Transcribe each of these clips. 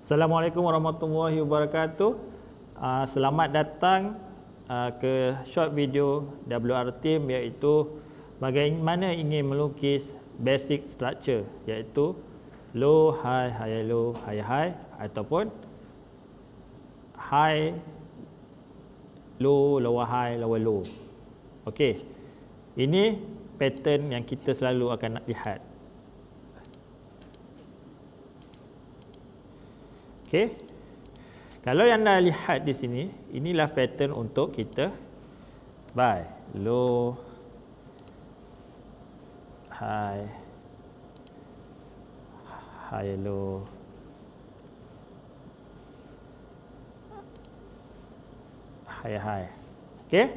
Assalamualaikum warahmatullahi wabarakatuh. Selamat datang ke short video WR Team, iaitu bagaimana ingin melukis basic structure, iaitu low, high, high, low, high, high, ataupun high, low, lower high, lower low. Okey, ini pattern yang kita selalu akan nak lihat. Okey, kalau yang anda lihat di sini, inilah pattern untuk kita by low, high, high, low, high, high. Okey,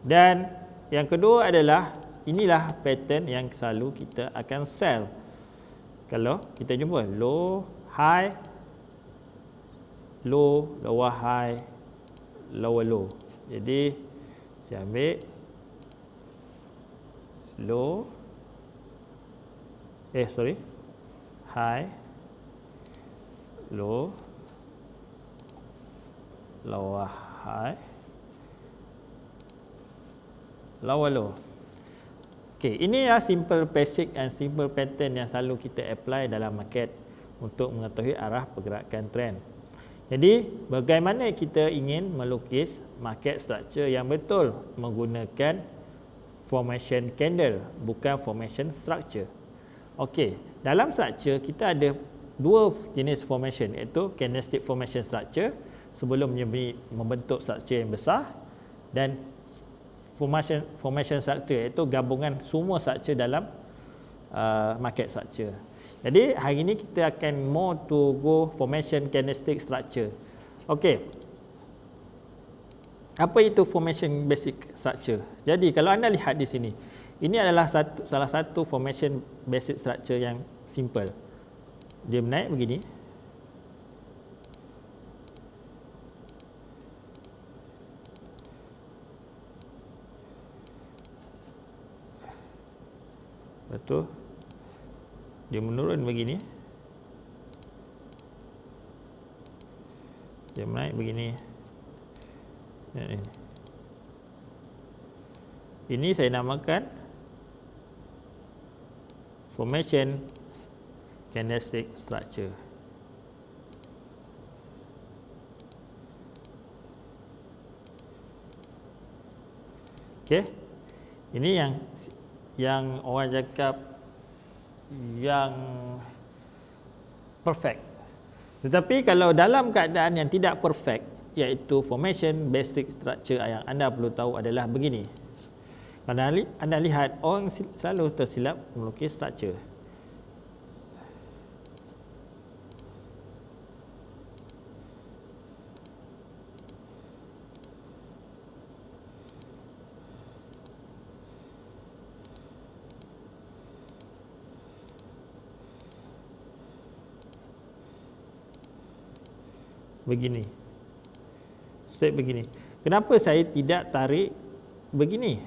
dan yang kedua adalah inilah pattern yang selalu kita akan sell. Kalau kita jumpa low, high, low, lower high, lower low. Jadi saya ambil low, high, low, lower high, lower low. Okey, ini adalah simple basic and simple pattern yang selalu kita apply dalam market untuk mengetahui arah pergerakan trend. Jadi, bagaimana kita ingin melukis market structure yang betul menggunakan formation candle, bukan formation structure. Okey, dalam structure kita ada dua jenis formation, iaitu candlestick formation structure sebelum membentuk structure yang besar, dan formation structure iaitu gabungan semua structure dalam market structure. Jadi hari ini kita akan more to go formation candlestick structure. Okey, apa itu formation basic structure? Jadi kalau anda lihat di sini, ini adalah salah satu formation basic structure yang simple. Dia menaik begini, betul. Dia menurun begini, dia naik begini. Ini saya namakan formation candlestick structure. Okey, ini yang orang cakap yang perfect. Tetapi kalau dalam keadaan yang tidak perfect, iaitu formation basic structure, yang anda perlu tahu adalah begini. Kalau anda lihat, orang selalu tersilap melukis structure. Begini, straight begini. Kenapa saya tidak tarik begini?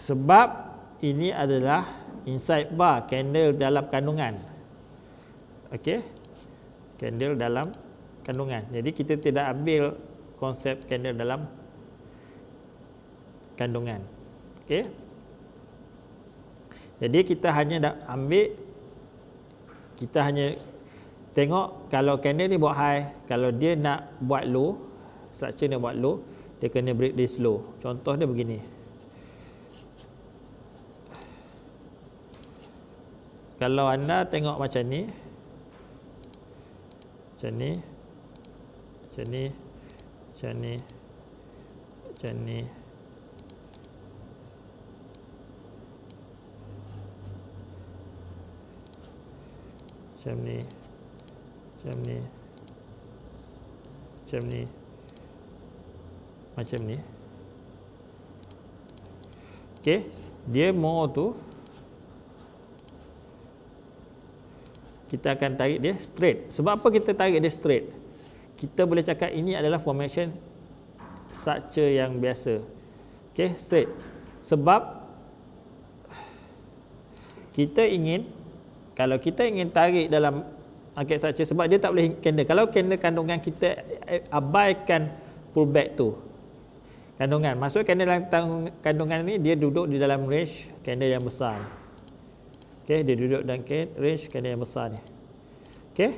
Sebab ini adalah inside bar, candle dalam kandungan. Okey, candle dalam kandungan. Jadi kita tidak ambil konsep candle dalam kandungan. Okey, jadi kita hanya tengok kalau candle ni buat high, kalau dia nak buat low, structure ni buat low, dia kena break this low. Contoh dia begini. Kalau anda tengok macam ni, macam ni, macam ni, macam ni, macam ni, macam ni, macam ni, macam ni, macam ni. Okey, dia more tu kita akan tarik dia straight. Sebab apa kita tarik dia straight? Kita boleh cakap ini adalah formation structure yang biasa. Okey, straight. Sebab kita ingin, kalau kita ingin tarik dalam market structure, sebab dia tak boleh candle. Kalau candle kandungan kita abaikan pullback tu. Kandungan, maksud candle dalam kandungan ni dia duduk di dalam range candle yang besar. Okey, dia duduk dalam range candle yang besar ni. Okey.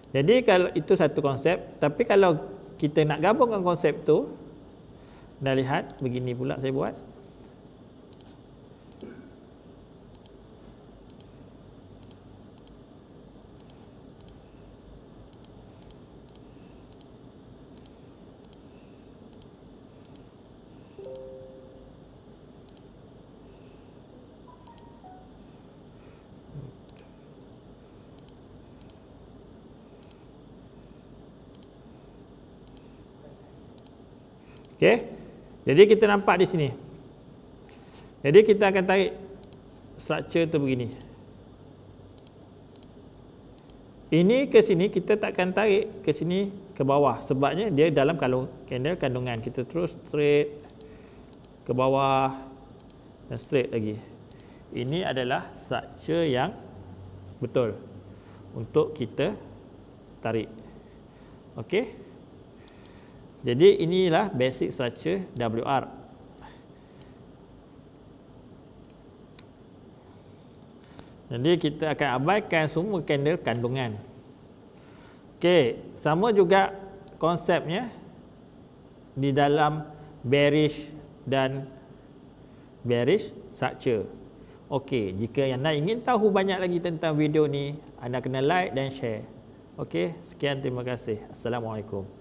Jadi kalau itu satu konsep, tapi kalau kita nak gabungkan konsep tu, dah lihat begini pula saya buat. Okey. Jadi kita nampak di sini. Jadi kita akan tarik structure tu begini. Ini ke sini, kita takkan tarik ke sini ke bawah sebabnya dia dalam candle kandungan. Kita terus straight ke bawah dan straight lagi. Ini adalah structure yang betul untuk kita tarik. Okey. Jadi inilah basic structure WR. Jadi kita akan abaikan semua candle kandungan. Okey, sama juga konsepnya di dalam bearish dan bearish structure. Okey, jika anda ingin tahu banyak lagi tentang video ni, anda kena like dan share. Okey, sekian, terima kasih. Assalamualaikum.